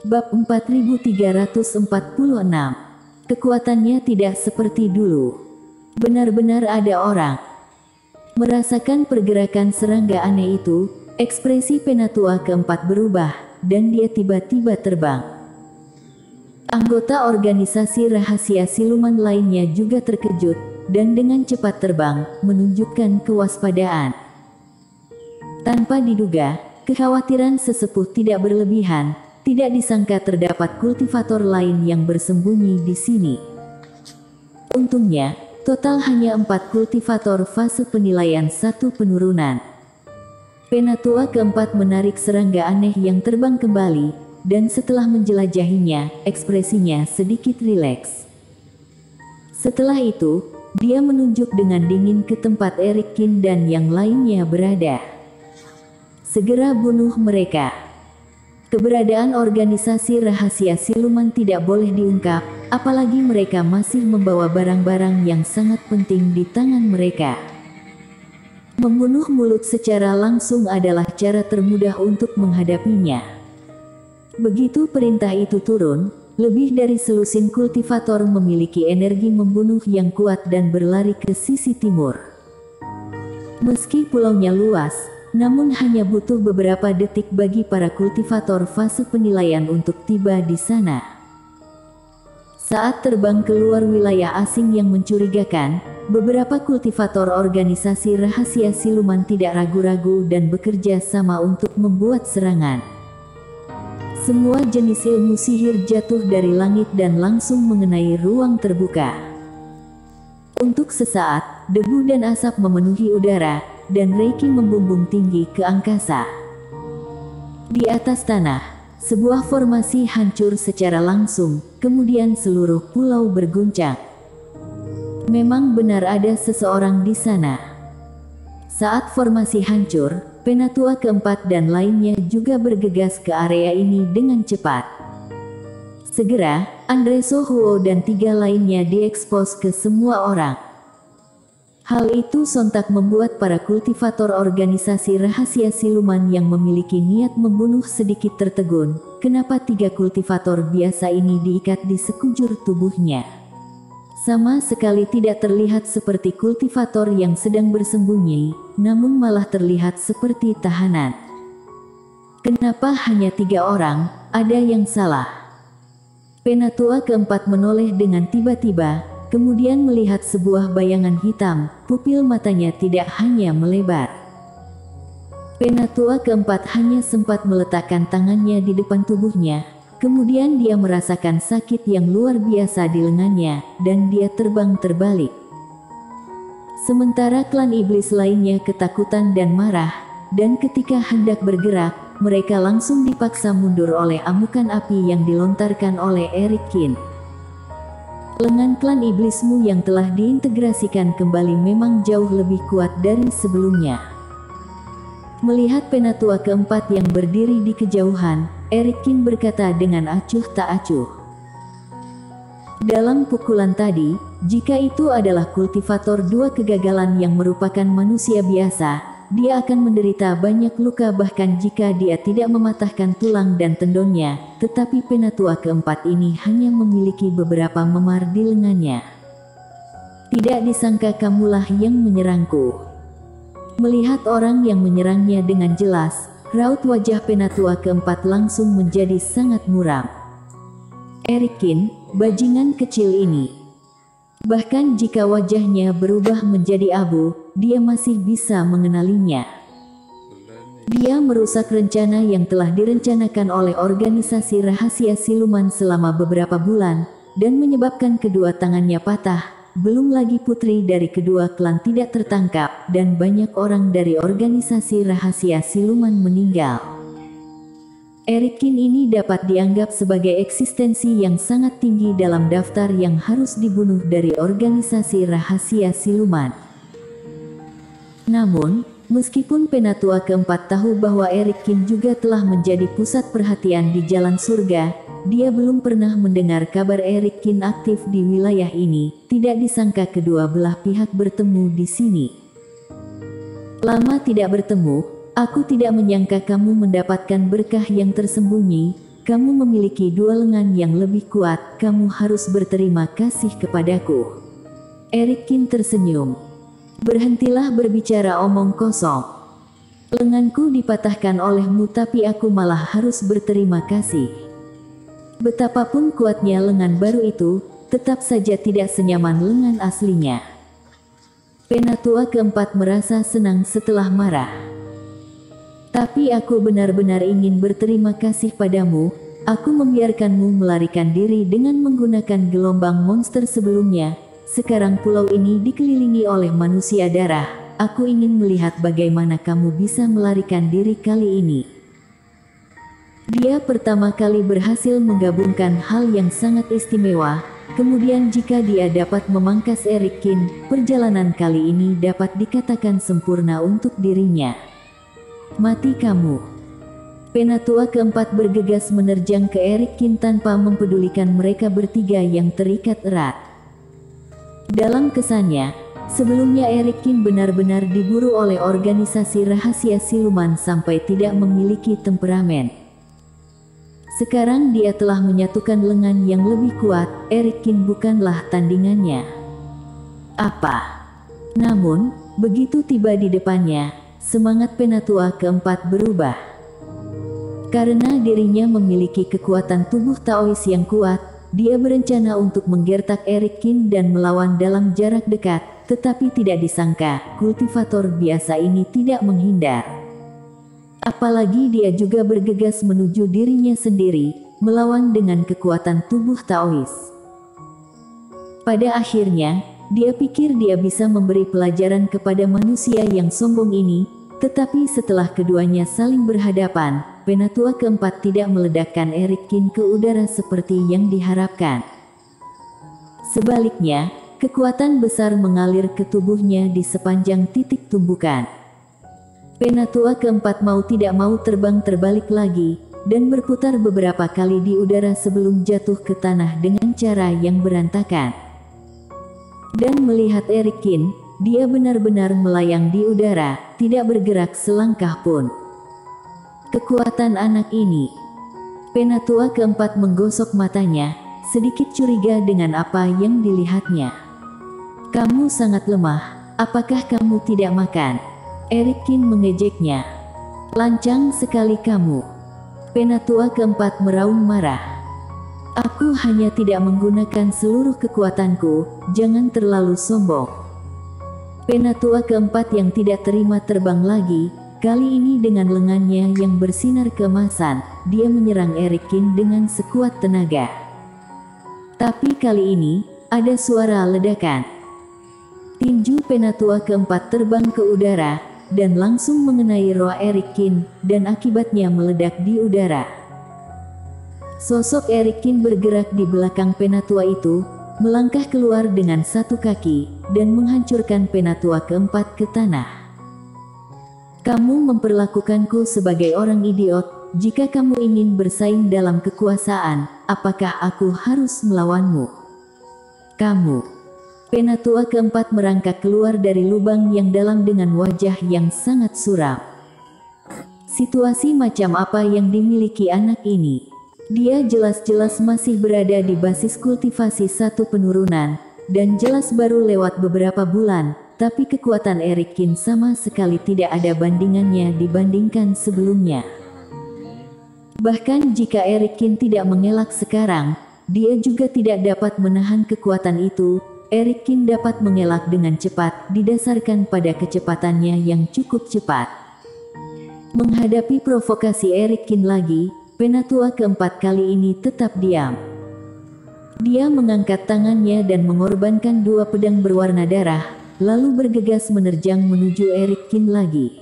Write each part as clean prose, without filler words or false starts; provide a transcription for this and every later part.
Bab 4346. Kekuatannya tidak seperti dulu. Benar-benar ada orang merasakan pergerakan serangga aneh itu. Ekspresi Penatua keempat berubah, dan dia tiba-tiba terbang. Anggota organisasi rahasia siluman lainnya juga terkejut, dan dengan cepat terbang, menunjukkan kewaspadaan. Tanpa diduga, kekhawatiran sesepuh tidak berlebihan. Tidak disangka terdapat kultivator lain yang bersembunyi di sini. Untungnya, total hanya 4 kultivator fase penilaian 1 penurunan. Penatua keempat menarik serangga aneh yang terbang kembali, dan setelah menjelajahinya, ekspresinya sedikit rileks. Setelah itu, dia menunjuk dengan dingin ke tempat Erikin dan yang lainnya berada. Segera bunuh mereka. Keberadaan organisasi rahasia siluman tidak boleh diungkap, apalagi mereka masih membawa barang-barang yang sangat penting di tangan mereka. Membunuh mulut secara langsung adalah cara termudah untuk menghadapinya. Begitu perintah itu turun, lebih dari selusin kultivator memiliki energi membunuh yang kuat dan berlari ke sisi timur. Meski pulaunya luas, namun hanya butuh beberapa detik bagi para kultivator fase penilaian untuk tiba di sana. Saat terbang keluar wilayah asing yang mencurigakan, beberapa kultivator organisasi rahasia siluman tidak ragu-ragu dan bekerja sama untuk membuat serangan. Semua jenis ilmu sihir jatuh dari langit dan langsung mengenai ruang terbuka. Untuk sesaat, debu dan asap memenuhi udara, dan Reiki membumbung tinggi ke angkasa. Di atas tanah, sebuah formasi hancur secara langsung, kemudian seluruh pulau berguncang. Memang benar ada seseorang di sana. Saat formasi hancur, Penatua keempat dan lainnya juga bergegas ke area ini dengan cepat. Segera, Andreso Huo dan 3 lainnya diekspos ke semua orang. Hal itu sontak membuat para kultivator organisasi rahasia siluman yang memiliki niat membunuh sedikit tertegun. Kenapa 3 kultivator biasa ini diikat di sekujur tubuhnya? Sama sekali tidak terlihat seperti kultivator yang sedang bersembunyi, namun malah terlihat seperti tahanan. Kenapa hanya 3 orang? Ada yang salah. Penatua keempat menoleh dengan tiba-tiba. Kemudian melihat sebuah bayangan hitam, pupil matanya tidak hanya melebar. Penatua keempat hanya sempat meletakkan tangannya di depan tubuhnya, kemudian dia merasakan sakit yang luar biasa di lengannya, dan dia terbang terbalik. Sementara klan iblis lainnya ketakutan dan marah, dan ketika hendak bergerak, mereka langsung dipaksa mundur oleh amukan api yang dilontarkan oleh Erikin. Lengan klan iblismu yang telah diintegrasikan kembali memang jauh lebih kuat dari sebelumnya. Melihat Penatua keempat yang berdiri di kejauhan, Erikin berkata dengan acuh tak acuh. Dalam pukulan tadi, jika itu adalah kultivator 2 kegagalan yang merupakan manusia biasa, dia akan menderita banyak luka bahkan jika dia tidak mematahkan tulang dan tendonnya, tetapi Penatua keempat ini hanya memiliki beberapa memar di lengannya. Tidak disangka kamulah yang menyerangku. Melihat orang yang menyerangnya dengan jelas, raut wajah Penatua keempat langsung menjadi sangat muram. Erikin, bajingan kecil ini. Bahkan jika wajahnya berubah menjadi abu, dia masih bisa mengenalinya. Dia merusak rencana yang telah direncanakan oleh organisasi rahasia siluman selama beberapa bulan, dan menyebabkan kedua tangannya patah. Belum lagi putri dari kedua klan tidak tertangkap, dan banyak orang dari organisasi rahasia siluman meninggal. Erikin ini dapat dianggap sebagai eksistensi yang sangat tinggi dalam daftar yang harus dibunuh dari organisasi rahasia siluman. Namun, meskipun Penatua keempat tahu bahwa Erikin juga telah menjadi pusat perhatian di jalan surga, dia belum pernah mendengar kabar Erikin aktif di wilayah ini. Tidak disangka kedua belah pihak bertemu di sini. Lama tidak bertemu, aku tidak menyangka kamu mendapatkan berkah yang tersembunyi. kamu memiliki dua lengan yang lebih kuat, kamu harus berterima kasih kepadaku. Eric Kin tersenyum. Berhentilah berbicara omong kosong. Lenganku dipatahkan olehmu tapi aku malah harus berterima kasih. Betapapun kuatnya lengan baru itu, tetap saja tidak senyaman lengan aslinya. Penatua keempat merasa senang setelah marah. Tapi aku benar-benar ingin berterima kasih padamu, aku membiarkanmu melarikan diri dengan menggunakan gelombang monster sebelumnya, sekarang pulau ini dikelilingi oleh manusia darah, aku ingin melihat bagaimana kamu bisa melarikan diri kali ini. Dia pertama kali berhasil menggabungkan hal yang sangat istimewa, kemudian jika dia dapat memangkas Eric Kin, perjalanan kali ini dapat dikatakan sempurna untuk dirinya. Mati kamu. Penatua keempat bergegas menerjang ke Eric Kin tanpa mempedulikan mereka bertiga yang terikat erat. Dalam kesannya, sebelumnya Eric Kin benar-benar diburu oleh organisasi rahasia siluman sampai tidak memiliki temperamen. Sekarang dia telah menyatukan lengan yang lebih kuat, Eric Kin bukanlah tandingannya. Apa? Namun, begitu tiba di depannya, semangat penatua keempat berubah. Karena dirinya memiliki kekuatan tubuh Taois yang kuat, dia berencana untuk menggertak Eric Kin dan melawan dalam jarak dekat, tetapi tidak disangka, kultivator biasa ini tidak menghindar. Apalagi dia juga bergegas menuju dirinya sendiri, melawan dengan kekuatan tubuh Taois. Pada akhirnya, dia pikir dia bisa memberi pelajaran kepada manusia yang sombong ini, tetapi setelah keduanya saling berhadapan, penatua keempat tidak meledakkan Eric Kin ke udara seperti yang diharapkan. Sebaliknya, kekuatan besar mengalir ke tubuhnya di sepanjang titik tumbukan. Penatua keempat mau tidak mau terbang terbalik lagi, dan berputar beberapa kali di udara sebelum jatuh ke tanah dengan cara yang berantakan. Dan melihat Eric Kin, dia benar-benar melayang di udara, tidak bergerak selangkah pun. Kekuatan anak ini. Penatua keempat menggosok matanya, sedikit curiga dengan apa yang dilihatnya. Kamu sangat lemah, apakah kamu tidak makan? Eric Kin mengejeknya. Lancang sekali kamu. Penatua keempat meraung marah. Aku hanya tidak menggunakan seluruh kekuatanku, jangan terlalu sombong. Penatua keempat yang tidak terima terbang lagi, kali ini dengan lengannya yang bersinar keemasan, dia menyerang Eric Kin dengan sekuat tenaga. Tapi kali ini, ada suara ledakan. Tinju penatua keempat terbang ke udara, dan langsung mengenai roa Eric Kin, dan akibatnya meledak di udara. Sosok Eric Kin bergerak di belakang penatua itu, melangkah keluar dengan satu kaki, dan menghancurkan penatua keempat ke tanah. Kamu memperlakukanku sebagai orang idiot, jika kamu ingin bersaing dalam kekuasaan, apakah aku harus melawanmu? Kamu. Penatua keempat merangkak keluar dari lubang yang dalam dengan wajah yang sangat suram. Situasi macam apa yang dimiliki anak ini? Dia jelas-jelas masih berada di basis kultivasi satu penurunan, dan jelas baru lewat beberapa bulan, tapi kekuatan Eric Kin sama sekali tidak ada bandingannya dibandingkan sebelumnya. Bahkan jika Eric Kin tidak mengelak sekarang, dia juga tidak dapat menahan kekuatan itu. Eric Kin dapat mengelak dengan cepat, didasarkan pada kecepatannya yang cukup cepat. Menghadapi provokasi Eric Kin lagi, penatua keempat kali ini tetap diam. Dia mengangkat tangannya dan mengorbankan dua pedang berwarna darah, lalu bergegas menerjang menuju Eric Kin lagi.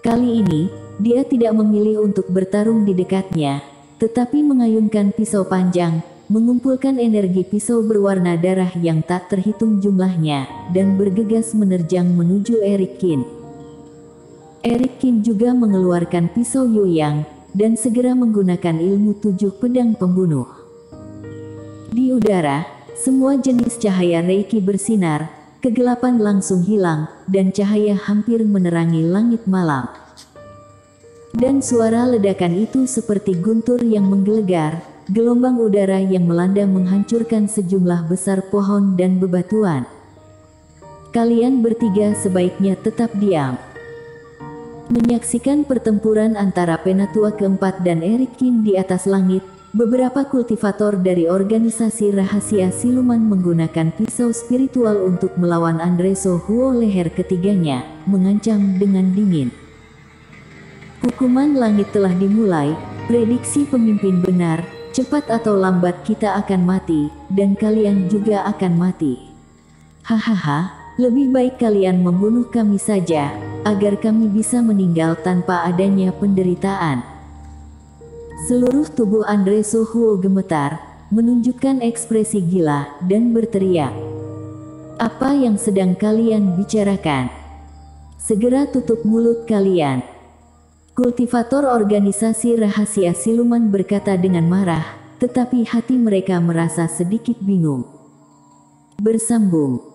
Kali ini, dia tidak memilih untuk bertarung di dekatnya, tetapi mengayunkan pisau panjang, mengumpulkan energi pisau berwarna darah yang tak terhitung jumlahnya, dan bergegas menerjang menuju Eric Kin. Eric Kin juga mengeluarkan pisau Yueyang, dan segera menggunakan ilmu 7 pedang pembunuh. Di udara, semua jenis cahaya Reiki bersinar, kegelapan langsung hilang, dan cahaya hampir menerangi langit malam. Dan suara ledakan itu seperti guntur yang menggelegar, gelombang udara yang melanda menghancurkan sejumlah besar pohon dan bebatuan. Kalian bertiga sebaiknya tetap diam. Menyaksikan pertempuran antara Penatua keempat dan Eric King di atas langit, beberapa kultivator dari organisasi rahasia siluman menggunakan pisau spiritual untuk melawan Andreso Huo. Leher ketiganya mengancam dengan dingin. Hukuman langit telah dimulai, prediksi pemimpin benar, cepat atau lambat kita akan mati, dan kalian juga akan mati. Hahaha. Lebih baik kalian membunuh kami saja, agar kami bisa meninggal tanpa adanya penderitaan. Seluruh tubuh Andreso Huo gemetar, menunjukkan ekspresi gila, dan berteriak. Apa yang sedang kalian bicarakan? Segera tutup mulut kalian. Kultivator organisasi rahasia siluman berkata dengan marah, tetapi hati mereka merasa sedikit bingung. Bersambung.